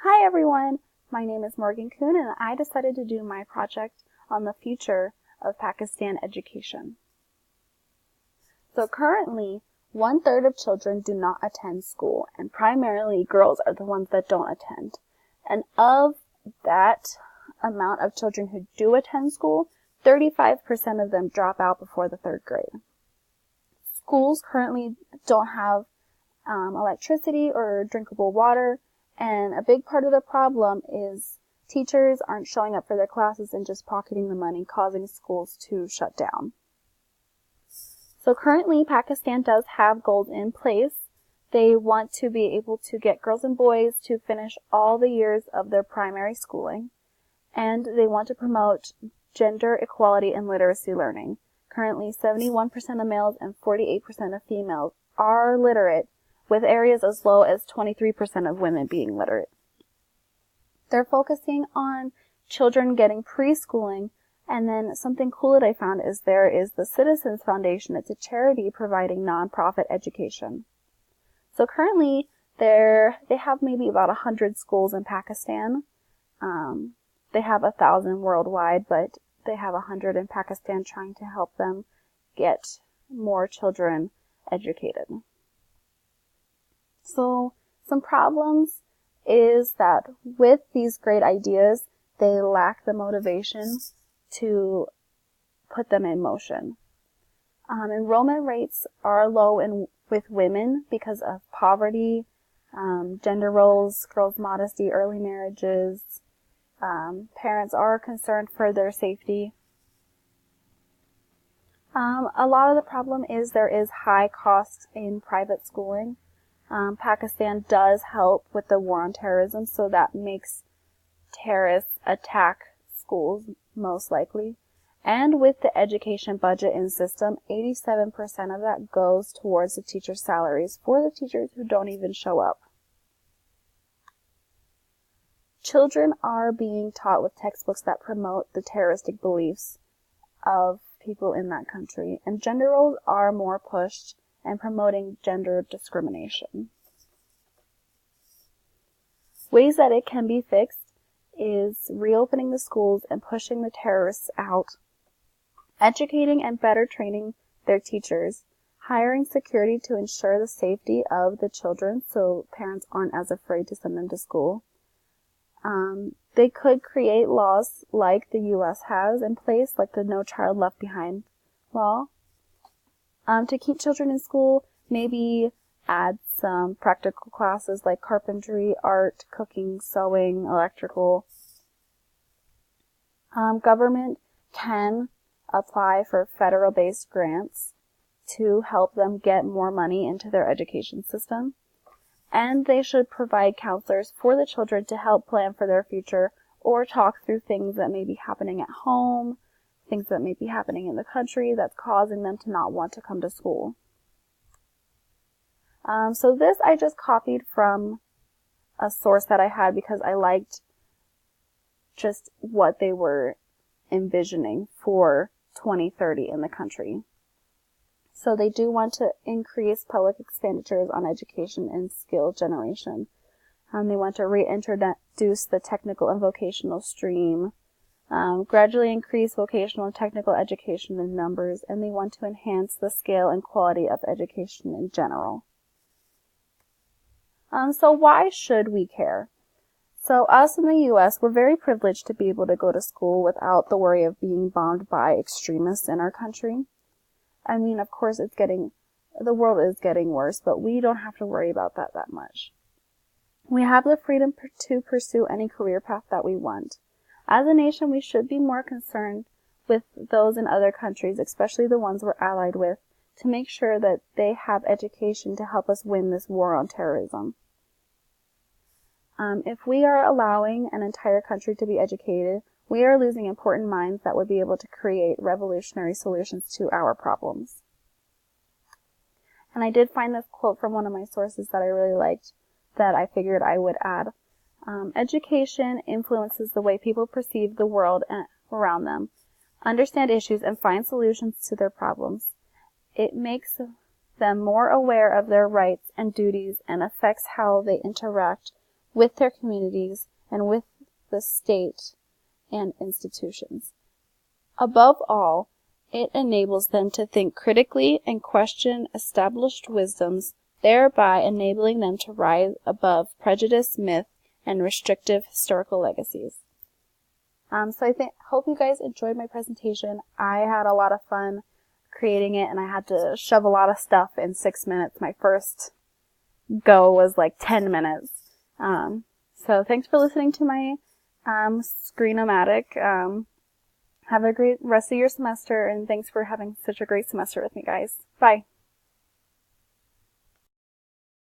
Hi everyone, my name is Morgan Kuhn and I decided to do my project on the future of Pakistan education. So currently, 1/3 of children do not attend school, and primarily girls are the ones that don't attend. And of that amount of children who do attend school, 35% of them drop out before the 3rd grade. Schools currently don't have electricity or drinkable water. And a big part of the problem is teachers aren't showing up for their classes and just pocketing the money, causing schools to shut down. So currently, Pakistan does have goals in place. They want to be able to get girls and boys to finish all the years of their primary schooling. And they want to promote gender equality and literacy learning. Currently, 71% of males and 48% of females are literate, with areas as low as 23% of women being literate. They're focusing on children getting preschooling, and then something cool that I found is there is the Citizens Foundation. It's a charity providing nonprofit education. So currently, they have maybe about 100 schools in Pakistan. They have 1,000 worldwide, but they have 100 in Pakistan trying to help them get more children educated. So some problems is that with these great ideas, they lack the motivation to put them in motion. Enrollment rates are low with women because of poverty, gender roles, girls' modesty, early marriages. Parents are concerned for their safety. A lot of the problem is there is high costs in private schooling. Pakistan does help with the war on terrorism, so that makes terrorists attack schools most likely. And with the education budget and system, 87% of that goes towards the teachers' salaries for the teachers who don't even show up. Children are being taught with textbooks that promote the terroristic beliefs of people in that country, and gender roles are more pushed and promoting gender discrimination. Ways that it can be fixed is reopening the schools and pushing the terrorists out, educating and better training their teachers, hiring security to ensure the safety of the children so parents aren't as afraid to send them to school. They could create laws like the U.S. has in place, like the No Child Left Behind law. To keep children in school, maybe add some practical classes like carpentry, art, cooking, sewing, electrical. Government can apply for federal-based grants to help them get more money into their education system. And they should provide counselors for the children to help plan for their future or talk through things that may be happening at home, things that may be happening in the country that's causing them to not want to come to school. So this I just copied from a source that I had because I liked just what they were envisioning for 2030 in the country. So they do want to increase public expenditures on education and skill generation. They want to reintroduce the technical and vocational stream, gradually increase vocational and technical education in numbers, and they want to enhance the scale and quality of education in general. So why should we care? So us in the U.S., we're very privileged to be able to go to school without the worry of being bombed by extremists in our country. I mean, of course, the world is getting worse, but we don't have to worry about that much. We have the freedom to pursue any career path that we want. As a nation, we should be more concerned with those in other countries, especially the ones we're allied with, to make sure that they have education to help us win this war on terrorism. If we are allowing an entire country to be educated, we are losing important minds that would be able to create revolutionary solutions to our problems. And I did find this quote from one of my sources that I really liked that I figured I would add. Education influences the way people perceive the world around them, understand issues, and find solutions to their problems. It makes them more aware of their rights and duties and affects how they interact with their communities and with the state and institutions. Above all, it enables them to think critically and question established wisdoms, thereby enabling them to rise above prejudice, myth, and restrictive historical legacies. So I hope you guys enjoyed my presentation. I had a lot of fun creating it, and I had to shove a lot of stuff in 6 minutes. My first go was like 10 minutes. So thanks for listening to my Screenomatic. Have a great rest of your semester, and thanks for having such a great semester with me, guys. Bye.